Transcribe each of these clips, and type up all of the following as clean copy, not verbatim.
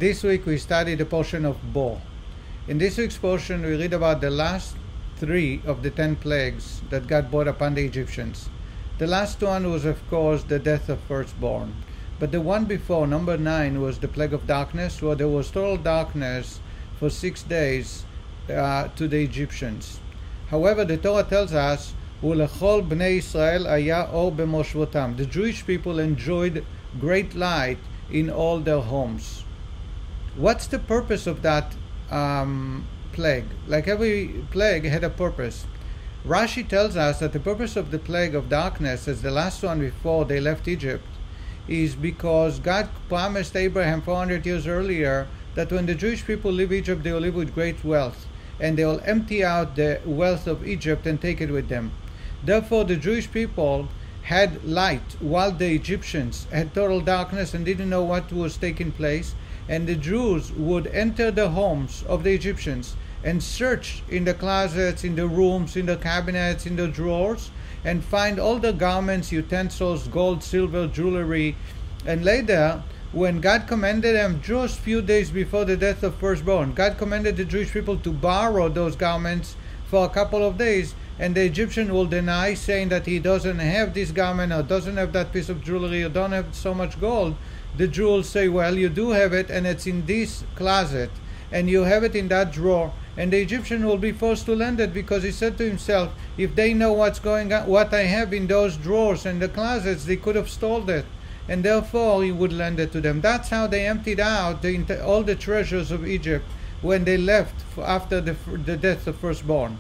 This week we studied the portion of Bo. In this week's portion we read about the last 3 of the 10 plagues that God brought upon the Egyptians. The last one was, of course, the death of firstborn. But the one before, number 9, was the plague of darkness, where there was total darkness for 6 days to the Egyptians. However, the Torah tells us, "Ulechol bnei Israel haya or b'moshvotam." The Jewish people enjoyed great light in all their homes. What's the purpose of that plague? Like every plague had a purpose. Rashi tells us that the purpose of the plague of darkness, as the last one before they left Egypt, is because God promised Abraham 400 years earlier that when the Jewish people leave Egypt, they will live with great wealth, and they will empty out the wealth of Egypt and take it with them. Therefore, the Jewish people had light while the Egyptians had total darkness and didn't know what was taking place, and the Jews would enter the homes of the Egyptians and search in the closets, in the rooms, in the cabinets, in the drawers, and find all the garments, utensils, gold, silver, jewelry. And later, when God commanded them just a few days before the death of firstborn, God commanded the Jewish people to borrow those garments for a couple of days, and the Egyptian will deny, saying that he doesn't have this garment or doesn't have that piece of jewelry or don't have so much gold. The Jew will say, well, you do have it, and it's in this closet, and you have it in that drawer. And the Egyptian will be forced to lend it, because he said to himself, if they know what's going on, what I have in those drawers and the closets, they could have stolen it, and therefore he would lend it to them. That's how they emptied out all the treasures of Egypt when they left after the death of firstborn.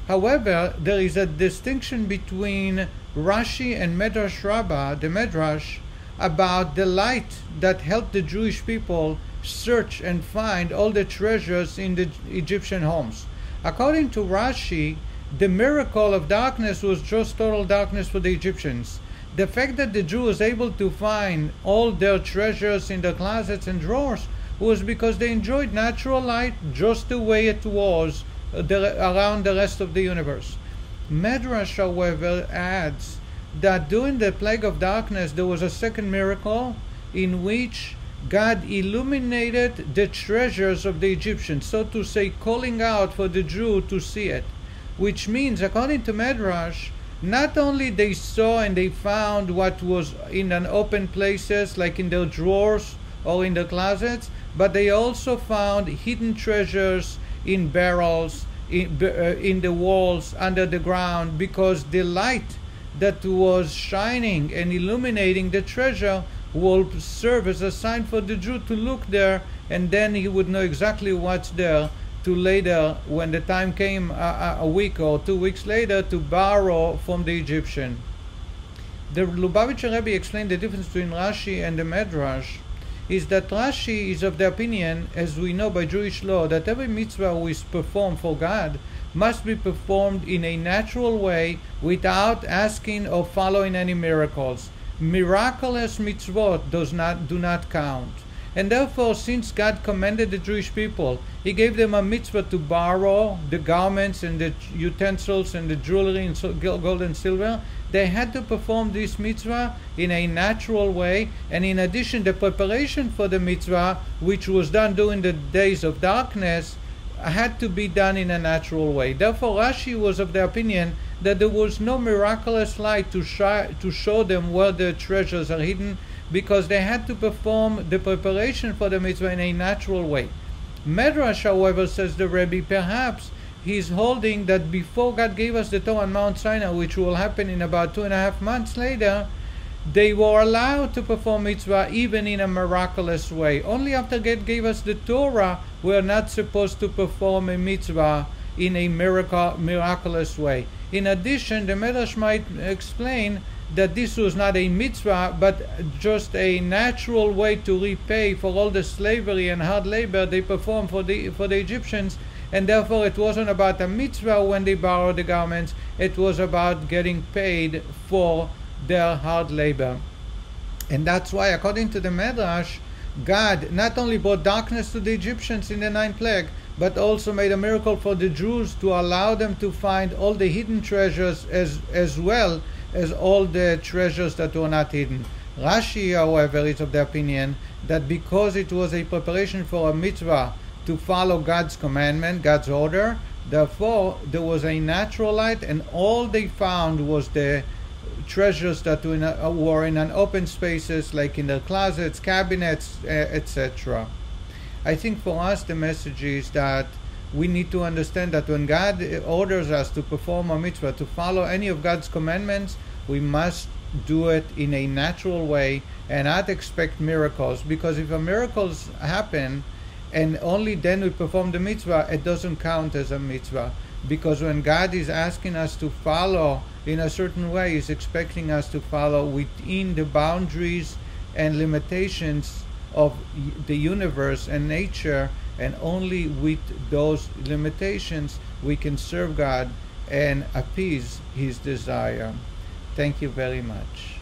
However, there is a distinction between Rashi and Medrash Rabbah, the Medrash, about the light that helped the Jewish people search and find all the treasures in the Egyptian homes. According to Rashi, the miracle of darkness was just total darkness for the Egyptians. The fact that the Jew was able to find all their treasures in the closets and drawers was because they enjoyed natural light just the way it was around the rest of the universe. Medrash, however, adds that during the plague of darkness there was a second miracle in which God illuminated the treasures of the Egyptians, so to say, calling out for the Jew to see it. Which means, according to Medrash, not only they saw and they found what was in an open places, like in their drawers or in the closets, but they also found hidden treasures in barrels, in the walls, under the ground, because the light that was shining and illuminating the treasure will serve as a sign for the Jew to look there, and then he would know exactly what's there, to later, when the time came a week or 2 weeks later, to borrow from the Egyptian. The Lubavitch Rebbe explained the difference between Rashi and the Medrash is that Rashi is of the opinion, as we know by Jewish law, that every mitzvah we perform for God must be performed in a natural way without asking or following any miracles. Miraculous mitzvot do not count. And therefore, since God commanded the Jewish people, He gave them a mitzvah to borrow the garments and the utensils and the jewelry and gold and silver. They had to perform this mitzvah in a natural way, and in addition, the preparation for the mitzvah, which was done during the days of darkness, had to be done in a natural way. Therefore, Rashi was of the opinion that there was no miraculous light to show them where the treasures are hidden, because they had to perform the preparation for the mitzvah in a natural way. Medrash, however, says the Rebbe, perhaps he's holding that before God gave us the Torah on Mount Sinai, which will happen in about 2.5 months later, they were allowed to perform mitzvah even in a miraculous way. Only after God gave us the Torah, we are not supposed to perform a mitzvah in a miraculous way. In addition, the Medrash might explain that this was not a mitzvah, but just a natural way to repay for all the slavery and hard labor they performed for the Egyptians, and therefore it wasn't about a mitzvah when they borrowed the garments, it was about getting paid for their hard labor. And that's why, according to the Medrash, God not only brought darkness to the Egyptians in the 9th plague, but also made a miracle for the Jews to allow them to find all the hidden treasures as well as all the treasures that were not hidden. Rashi, however, is of the opinion that because it was a preparation for a mitzvah to follow God's commandment, God's order, therefore there was a natural light, and all they found was the treasures that were in an open spaces, like in their closets, cabinets, etc. I think for us the message is that we need to understand that when God orders us to perform a mitzvah, to follow any of God's commandments, we must do it in a natural way and not expect miracles, because if miracles happen and only then we perform the mitzvah, it doesn't count as a mitzvah, because when God is asking us to follow in a certain way, He's expecting us to follow within the boundaries and limitations of the universe and nature, and only with those limitations we can serve God and appease His desire. Thank you very much.